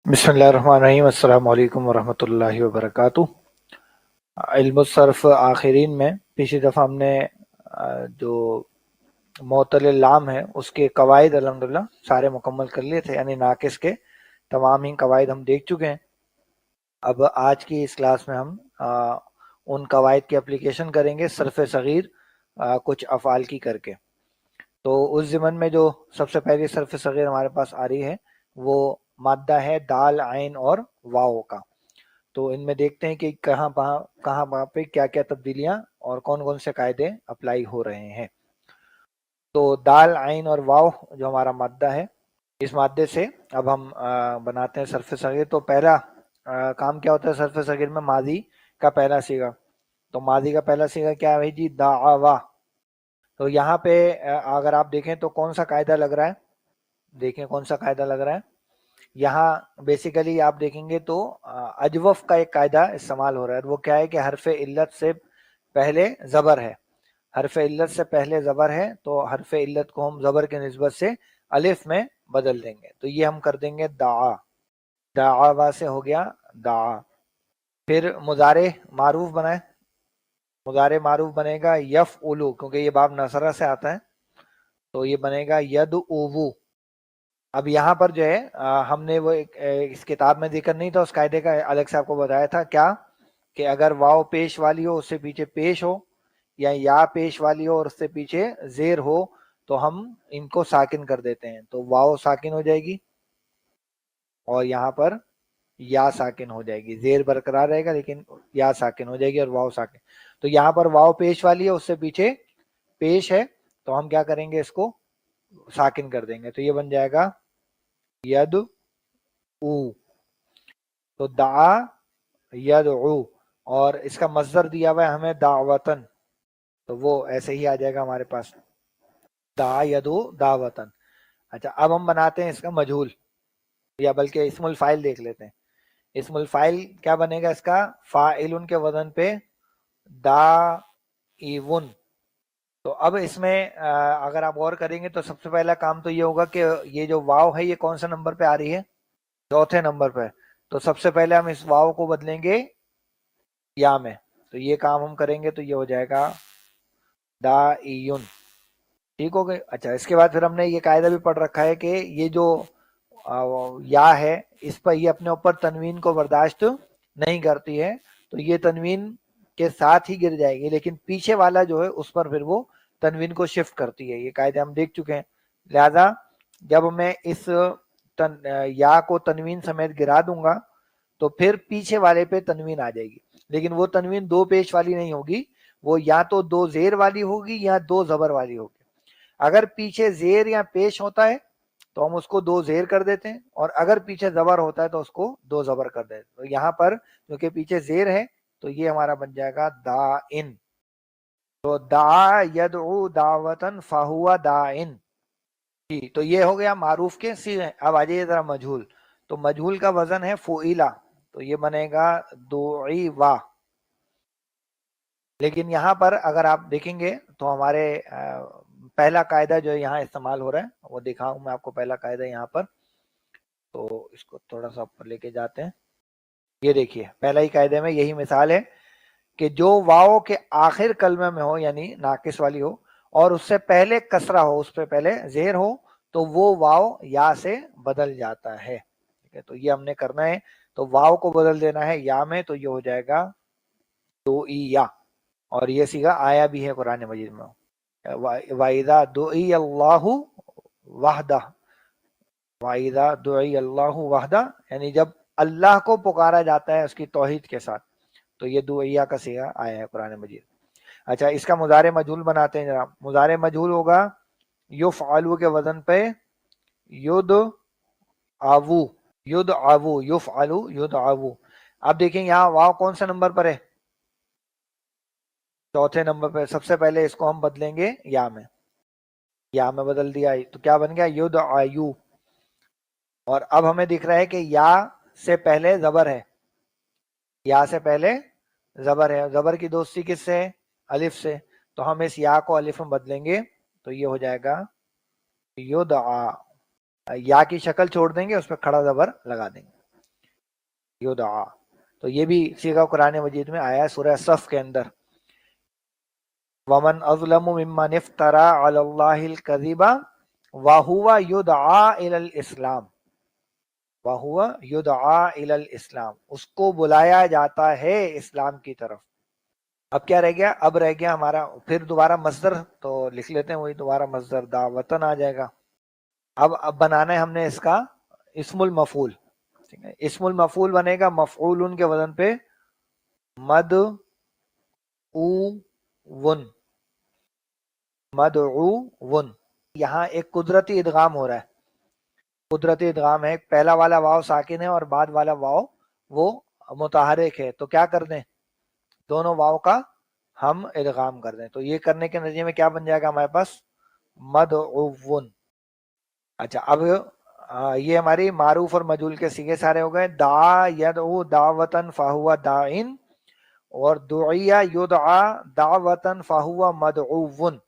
बिस्मिल्लाहिर्रहमानिर्रहीम। अस्सलामु अलैकुम वरहमतुल्लाहि वबरकातुह। इल्मुस्सर्फ़ आखिरीन में पिछली दफ़ा हमने जो मुअत्तल लाम है उसके कवायद अल्हम्दुलिल्लाह सारे मुकम्मल कर लिए थे, यानी नाकिस के तमाम ही कवायद हम देख चुके हैं। अब आज की इस क्लास में हम उन कवायद की एप्लीकेशन करेंगे सर्फ़ सग़ीर कुछ अफ़आल की करके। तो उस ज़िमन में जो सबसे पहली सर्फ़ सग़ीर हमारे पास आ रही है वो मादा है दाल आइन और वाव का। तो इनमें देखते हैं कि कहाँ पे क्या क्या तब्दीलियां और कौन कौन से कायदे अप्लाई हो रहे हैं। तो दाल आइन और वाव जो हमारा मादा है, इस मादे से अब हम बनाते हैं सर्फ़ सग़ीर। तो पहला काम क्या होता है सर्फ़ सग़ीर में? मादी का पहला सीगा। तो मादी का पहला सीगा क्या है भाई जी? दावा। तो यहाँ पे अगर आप देखें तो कौन सा कायदा लग रहा है? देखें कौन सा कायदा लग रहा है। यहाँ बेसिकली आप देखेंगे तो अजवफ का एक कायदा इस्तेमाल हो रहा है। वो क्या है कि हरफ इल्लत से पहले ज़बर है, हरफ इल्लत से पहले ज़बर है, तो हरफ इल्लत को हम ज़बर के निस्बत से अलिफ में बदल देंगे। तो ये हम कर देंगे दा, दावा से हो गया दा। फिर मुजारे मारूफ बनाए, मुजारे मारूफ बनेगा यफ उलू, क्योंकि ये बाब नसरा से आता है तो ये बनेगा यद उवू। अब यहाँ पर जो है हमने वो इस किताब में जिक्र नहीं था, उस कायदे का अलग से आपको बताया था क्या कि अगर वाव पेश वाली हो उससे पीछे पेश हो, या पेश वाली हो और उससे पीछे जेर हो, तो हम इनको साकिन कर देते हैं। तो वाव साकिन हो जाएगी और यहाँ पर या साकिन हो जाएगी। जेर बरकरार रहेगा लेकिन या साकिन हो जाएगी और वाव साकिन। तो यहाँ पर वाव पेश वाली है, उससे पीछे पेश है, तो हम क्या करेंगे? इसको साकिन कर देंगे। तो ये बन जाएगा यद उ। तो दा यद उ, और इसका मस्दर दिया हुआ है हमें दावतन, तो वो ऐसे ही आ जाएगा हमारे पास, दा यदु दावतन। अच्छा, अब हम बनाते हैं इसका मजहूल, या बल्कि इस्मुल फाइल देख लेते हैं। इस्मुल फाइल क्या बनेगा इसका? फाइलुन के वजन पे दा इवुन। तो अब इसमें अगर आप गौर करेंगे तो सबसे पहला काम तो ये होगा कि ये जो वाव है ये कौन सा नंबर पे आ रही है? चौथे नंबर पे। तो सबसे पहले हम इस वाव को बदलेंगे या में। तो ये काम हम करेंगे तो ये हो जाएगा दाइयुन। ठीक हो गए। अच्छा, इसके बाद फिर हमने ये कायदा भी पढ़ रखा है कि ये जो या है इस पर ये अपने ऊपर तनवीन को बर्दाश्त नहीं करती है, तो ये तनवीन के साथ ही गिर जाएगी, लेकिन पीछे वाला जो है उस पर फिर वो तनवीन को शिफ्ट करती है। ये कायदे हम देख चुके हैं। लिहाजा जब मैं इस या को तनवीन समेत गिरा दूंगा तो फिर पीछे वाले पे तनवीन आ जाएगी, लेकिन वो तनवीन दो पेश वाली नहीं होगी, वो या तो दो जेर वाली होगी या दो जबर वाली होगी। अगर पीछे जेर या पेश होता है तो हम उसको दो जेर कर देते हैं, और अगर पीछे जबर होता है तो उसको दो जबर कर देते हैं। तो यहाँ पर क्योंकि पीछे जेर है तो ये हमारा बन जाएगा दा इन। तो दा यदउ दावतन फाहुआ दा इन। जी, तो ये हो गया मारूफ के सीगे। अब आ जाइए जरा मजहूल। तो मजहूल का वजन है फुइला, तो ये बनेगा दुई वा। लेकिन यहाँ पर अगर आप देखेंगे तो हमारे पहला कायदा जो यहाँ इस्तेमाल हो रहा है वो दिखाऊं मैं आपको। पहला कायदा यहाँ पर, तो इसको थोड़ा सा ऊपर लेके जाते हैं। ये देखिए पहला ही कायदे में यही मिसाल है कि जो वाव के आखिर कलमे में हो, यानी नाकिस वाली हो, और उससे पहले कसरा हो, उससे पहले जेर हो, तो वो वाव या से बदल जाता है। ठीक है, तो ये हमने करना है। तो वाव को बदल देना है या में, तो ये हो जाएगा दो ई या। और ये सीगा आया भी है कुरान मजीद में, वाइदा दुई अल्लाहु वाहदा, वाइदा दुई अल्लाहु वाहदा, यानी जब अल्लाह को पुकारा जाता है उसकी तौहीद के साथ, तो ये दुइया का सीगा आया है कुरान मजीद। अच्छा, इसका मुजारे मजहूल बनाते हैं जरा। मुजारे मजहूल होगा युफ़अलु के वजन पे युद आवू, युद आवू, युफ़अलु युद आवू। अब देखें यहाँ वाव कौन सा नंबर पर है? चौथे नंबर पर। सबसे पहले इसको हम बदलेंगे या में बदल दिया तो क्या बन गया? युद आयु। और अब हमें दिख रहा है कि या से पहले जबर है, या से पहले जबर है। जबर की दोस्ती किससे है? अलिफ से। तो हम इस या को अलिफ में बदलेंगे तो ये हो जाएगा युदआ। या की शक्ल छोड़ देंगे, उस पर खड़ा जबर लगा देंगे। युदआ, तो ये भी सीगा कुरान मजीद में आया है सूरह सफ के अंदर। वमन अज़लमु मिम्मन इफ्तरा अलल्लाहिल कज़िबा वहुवा युदआ इलल इस्लाम, वहुवा युदआ इलल इस्लाम, उसको बुलाया जाता है इस्लाम की तरफ। अब क्या रह गया, अब रह गया हमारा फिर दोबारा मस्दर, तो लिख लेते हैं वही दोबारा मस्दर, दावतन आ जाएगा। अब बनाना है हमने इसका इस्मुल मफूल, ठीक है। इस्मुल मफूल बनेगा मफऊलुन के वजन पे मद उ वन, मदउवन। यहाँ एक कुदरती इदगाम हो रहा है, कुदरती इदगाम है, पहला वाला वाव साकिन है और बाद वाला वाव वो मुतहरिक है, तो क्या कर दें, दोनों वाव का हम इदगाम कर दें। तो ये करने के नतीजे में क्या बन जाएगा हमारे पास, मदउवन। अच्छा, अब ये हमारी मारूफ और मजूल के सीगे सारे हो गए। दा यदउ दावतन फाहुआ दाइन, और दुइया युदआ दावतन फाहुआ मदउवन।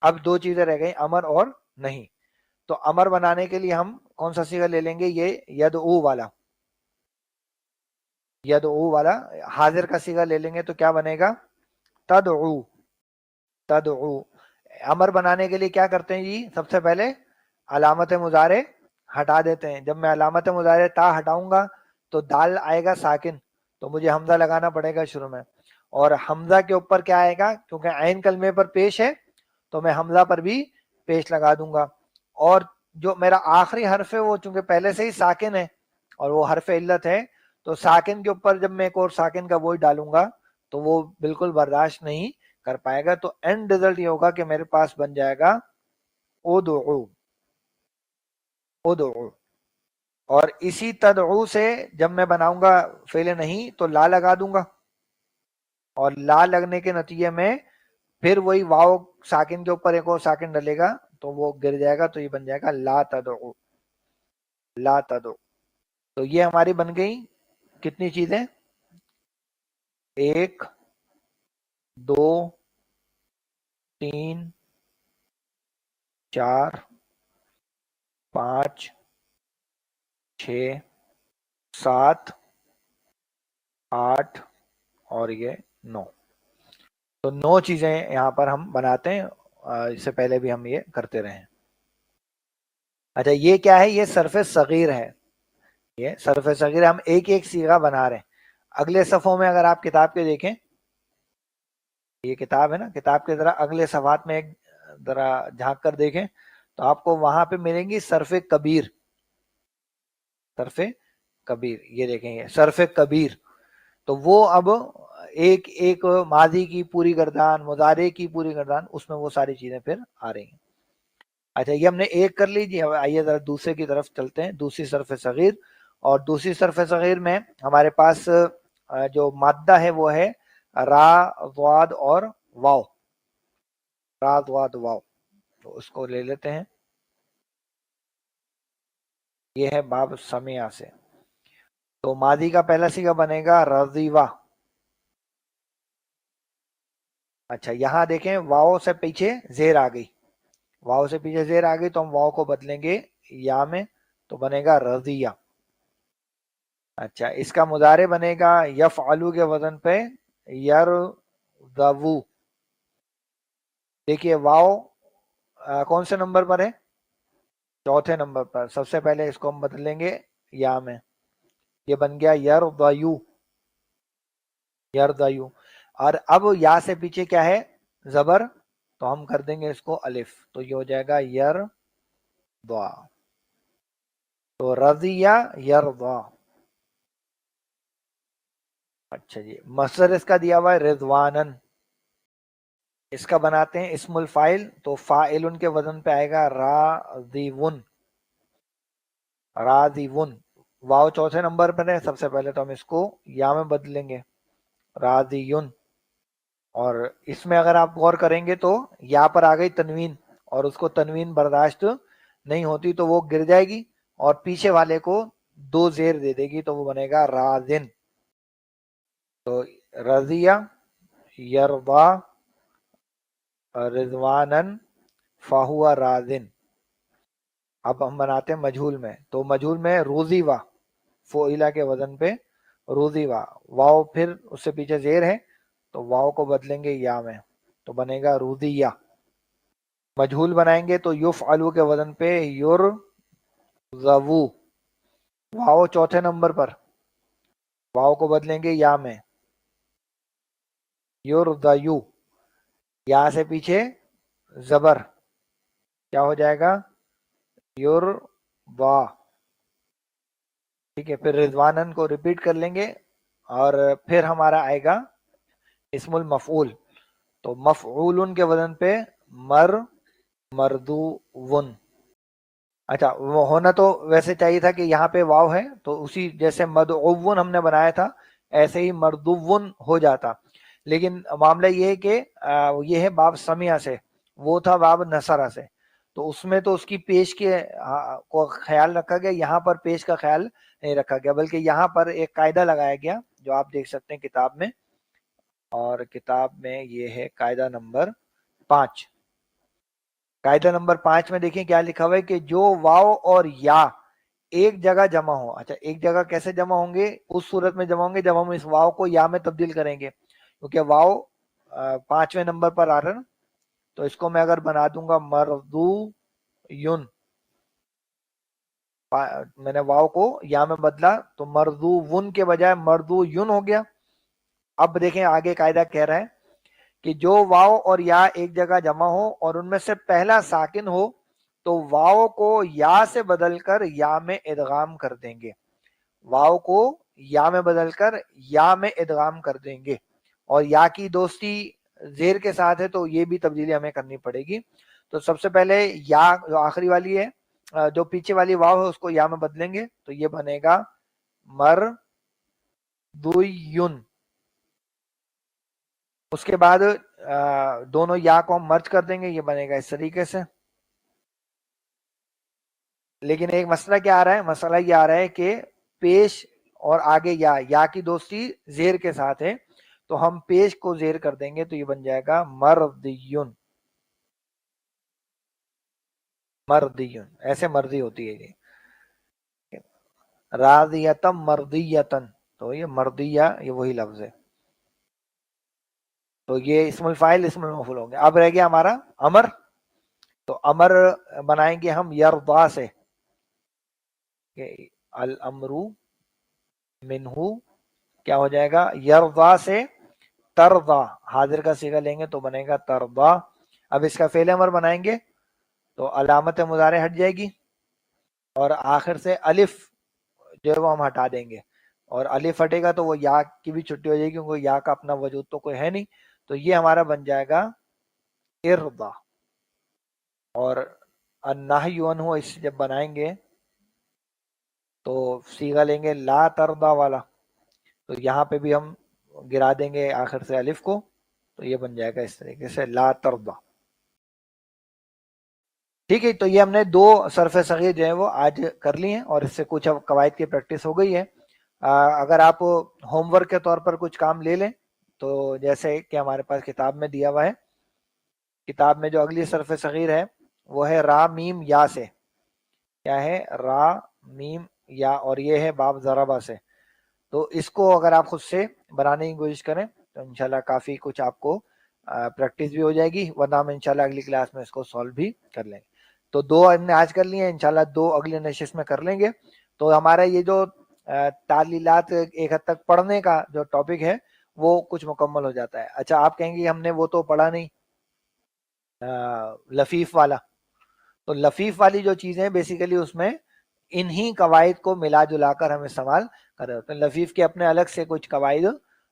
अब दो चीजें रह गई, अमर और नहीं। तो अमर बनाने के लिए हम कौन सा सीगा ले लेंगे, ये यदउ वाला, यदउ वाला हाजिर का सीगा ले लेंगे, तो क्या बनेगा, तदउ, तदउ। अमर बनाने के लिए क्या करते हैं जी, सबसे पहले अलामत मुजारे हटा देते हैं। जब मैं अलामत मुजारे ता हटाऊंगा तो दाल आएगा साकिन, तो मुझे हमजा लगाना पड़ेगा शुरू में, और हमजा के ऊपर क्या आएगा, क्योंकि ऐन कलमे पर पेश है तो मैं हमजा पर भी पेश लगा दूंगा। और जो मेरा आखिरी हर्फ है वो चूंकि पहले से ही साकिन है और वो हर्फ इल्लत है, तो साकिन के ऊपर जब मैं एक और साकिन का बोझ डालूंगा तो वो बिल्कुल बर्दाश्त नहीं कर पाएगा। तो एंड रिजल्ट ये होगा कि मेरे पास बन जाएगा उदउ, उदउ। और इसी तदउ से जब मैं बनाऊंगा फेले नहीं, तो ला लगा दूंगा, और ला लगने के नतीजे में फिर वही वाव साकिन के ऊपर एक और साकिन डलेगा तो वो गिर जाएगा, तो ये बन जाएगा ला तदउ, ला तदउ। तो ये हमारी बन गई कितनी चीजें, एक, दो, तीन, चार, पांच, छ, सात, आठ, और ये 9। तो 9 चीजें यहाँ पर हम बनाते हैं, इससे पहले भी हम ये करते रहे हैं। अच्छा, ये क्या है, ये सरफे सगीर है, ये सरफे सगीर, हम एक एक सीगा बना रहे हैं। अगले सफ़ों में अगर आप किताब के देखें, ये किताब है ना, किताब के जरा अगले सवात में एक जरा झांक कर देखें तो आपको वहां पे मिलेंगी सरफे कबीर, सरफे कबीर, ये देखेंगे सरफे कबीर। तो वो अब एक एक माजी की पूरी गर्दान, मुजारे की पूरी गर्दान, उसमें वो सारी चीजें फिर आ रही हैं। अच्छा, ये हमने एक कर लीजिए, अब आइए जरा दूसरे की तरफ चलते हैं, दूसरी सरफ सगीर। और दूसरी सरफ सगीर में हमारे पास जो मादा है वो है रा, वाद और वाव, रा, वाद, वाव। तो उसको ले लेते हैं, ये है बाब समिया से। तो मादी का पहला सीगा बनेगा रजीवा। अच्छा, यहां देखें वाव से पीछे जेर आ गई, वाव से पीछे जेर आ गई तो हम वाव को बदलेंगे या में, तो बनेगा रजिया। अच्छा, इसका मुजारे बनेगा यफ़अलु के वजन पे यरज़वु। देखिए वाव कौन से नंबर पर है, चौथे नंबर पर। सबसे पहले इसको हम बदलेंगे या में, ये बन गया यरज़यु, यरज़यु। और अब या से पीछे क्या है, जबर, तो हम कर देंगे इसको अलिफ, तो ये हो जाएगा यरज़ा। तो रज़िया यरज़ा। अच्छा जी, मसदर इसका दिया हुआ है रिज़वानन, इसका बनाते हैं इस्मुल फाइल, तो फाइलुन के वजन पे आएगा राज़िवुन, राज़िवुन। वाव चौथे नंबर पर है, सबसे पहले तो हम इसको या में बदलेंगे राज़ियुन। और इसमें अगर आप गौर करेंगे तो या पर आ गई तनवीन, और उसको तनवीन बर्दाश्त नहीं होती तो वो गिर जाएगी और पीछे वाले को दो जेर दे देगी, तो वो बनेगा राजिन। तो रजिया यरदा रिजवानन फाहुआ राजिन। अब हम बनाते हैं मजहूल में, तो मजहूल में रोजीवा, फोइला के वजन पे रुदिवा, वाव फिर उससे पीछे जेर है तो वाव को बदलेंगे या में, तो बनेगा रुदिया। मजहूल बनाएंगे तो युफअलु के वजन पे युरज़वु, वाव चौथे नंबर पर, वाव को बदलेंगे या में, युरदयु, या से पीछे जबर, क्या हो जाएगा युरवा। ठीक है, फिर रिजवानन को रिपीट कर लेंगे और फिर हमारा आएगा इस्मुल मफऊल, तो मफऊलुन के वजन पे मरदूवन। अच्छा, वो होना तो वैसे चाहिए था कि यहाँ पे वाव है तो उसी जैसे मदउवन हमने बनाया था ऐसे ही मरदुवन हो जाता, लेकिन मामला ये है कि ये है बाब समिया से, वो था बाब नसरा से, तो उसमें तो उसकी पेश के को ख्याल रखा गया, यहाँ पर पेश का ख्याल नहीं रखा गया, बल्कि यहाँ पर एक कायदा लगाया गया जो आप देख सकते हैं किताब में, और किताब में ये है कायदा नंबर 5। कायदा नंबर 5 में देखिए क्या लिखा हुआ है कि जो वाव और या एक जगह जमा हो। अच्छा, एक जगह कैसे जमा होंगे? उस सूरत में जमा होंगे जब हम इस वाव को या में तब्दील करेंगे, क्योंकि वाव 5वें नंबर पर आ रहा है ना, तो इसको मैं अगर बना दूंगा मरदूयुन, मैंने वाव को या में बदला तो मरदूवुन के बजाय मरदूयुन हो गया। अब देखें आगे कायदा कह रहा है कि जो वाव और या एक जगह जमा हो और उनमें से पहला साकिन हो तो वाव को या से बदलकर या में इदगाम कर देंगे, वाव को या में बदलकर या में इदगाम कर देंगे, और या की दोस्ती जेर के साथ है तो ये भी तब्दीली हमें करनी पड़ेगी। तो सबसे पहले या जो आखिरी वाली है, जो पीछे वाली वाव है उसको या में बदलेंगे तो ये बनेगा मरदुयुन। उसके बाद दोनों या को हम मर्ज कर देंगे, ये बनेगा इस तरीके से। लेकिन एक मसला क्या आ रहा है? मसला ये आ रहा है कि पेश और आगे या की दोस्ती जेर के साथ है, तो हम पेश को जेर कर देंगे तो ये बन जाएगा मर्दियुन, मर्दियुन, ऐसे मर्दी होती है ये, रादियतम मर्दियतन, तो ये मर्दिया ये वही लफ्ज है। तो ये इस्मुल फाइल इस्मुल मफूल हो गया। अब रह गया हमारा अमर, तो अमर बनाएंगे हम यरदा से, अल अमरू मिनहू, क्या हो जाएगा यरदा से तरदा, हाजिर का सीगा लेंगे तो बनेगा तरदा। अब इसका फेल अमर बनाएंगे तो अलामत मुजारे हट जाएगी और आखिर से अलिफ जो है वो हम हटा देंगे, और अलिफ हटेगा तो वो या की भी छुट्टी हो जाएगी क्योंकि या का अपना वजूद तो कोई है नहीं, तो ये हमारा बन जाएगा इरदा। और अन्नाह्युन हो इसे जब बनाएंगे तो सीगा लेंगे ला तरदा वाला, तो यहाँ पे भी हम गिरा देंगे आखिर से अलिफ को, तो ये बन जाएगा इस तरीके से ला तरदा। ठीक है, तो ये हमने दो सरफ सगीर जो है वो आज कर ली हैं और इससे कुछ अब कवायद की प्रैक्टिस हो गई है। अगर आप होमवर्क के तौर पर कुछ काम ले लें तो जैसे कि हमारे पास किताब में दिया हुआ है, किताब में जो अगली सरफ सगीर है वो है रा मीम या से, क्या है रा मीम या, और ये है बाब ज़राबा से। तो इसको अगर आप खुद से बनाने की कोशिश करें तो इंशाल्लाह काफ़ी कुछ आपको प्रैक्टिस भी हो जाएगी, वरना हम इंशाल्लाह अगली क्लास में इसको सॉल्व भी कर लेंगे। तो दो हमने आज कर लिए, इंशाल्लाह दो अगले नशिश में कर लेंगे। तो हमारा ये जो तालीलात एक हद तक पढ़ने का जो टॉपिक है वो कुछ मुकम्मल हो जाता है। अच्छा, आप कहेंगे हमने वो तो पढ़ा नहीं लफीफ वाला, तो लफीफ वाली जो चीज़ें हैं बेसिकली उसमें इन्हीं कवायद को मिला जुला कर हम इस्तेमाल कर रहे होते हैं। लफीफ के अपने अलग से कुछ कवायद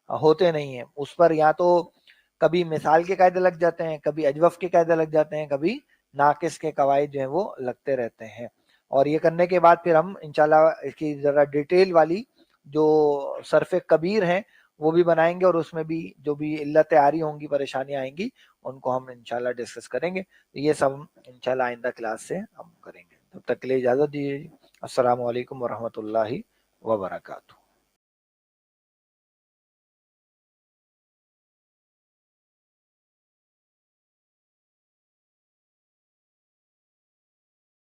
होते नहीं हैं, उस पर या तो कभी मिसाल के कायदे लग जाते हैं, कभी अजवफ के कायदे लग जाते हैं, कभी नाकिस के कवायद जो है वो लगते रहते हैं। और ये करने के बाद फिर हम इंशाल्लाह इसकी ज़रा डिटेल वाली जो सरफ कबीर हैं वो भी बनाएंगे और उसमें भी जो भी इल्लतें आ रही होंगी, परेशानियां आएंगी, उनको हम इंशाल्लाह डिस्कस करेंगे। तो ये सब इंशाल्लाह आइंदा क्लास से हम करेंगे। तब तक के लिए इजाज़त दीजिए। अस्सलामु अलैकुम वरहमतुल्लाहि वबरकातुहू।